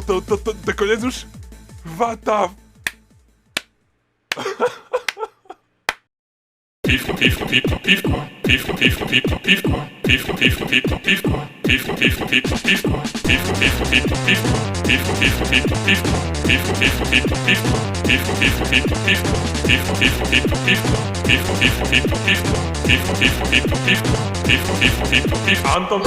To koniec už? What the... Anton.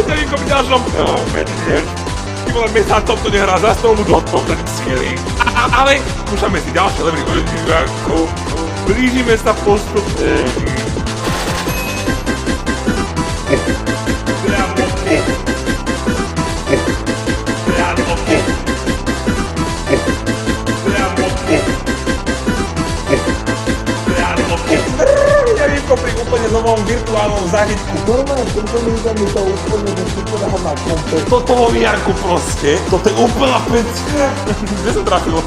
Zdravím komiťážom! Ty vole, mesáčom to nehrá za stolu, to tak skvělý. Ale skúšame si ďalšie levely. Blížime sa postupne. Pri úplne novom virtuálnom zážitku. Normálne, tento mi to úplne do všetkého má komplet. Toto vo VR-ku proste, toto je úplná pecka. Kde som trafil?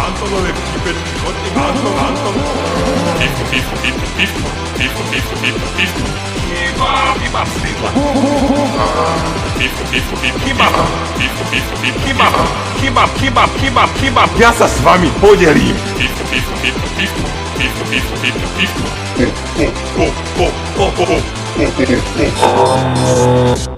Antonové vtipečky, chodte Anton. Chyba slidla. Chyba. Ja sa s vami podelím. Oh.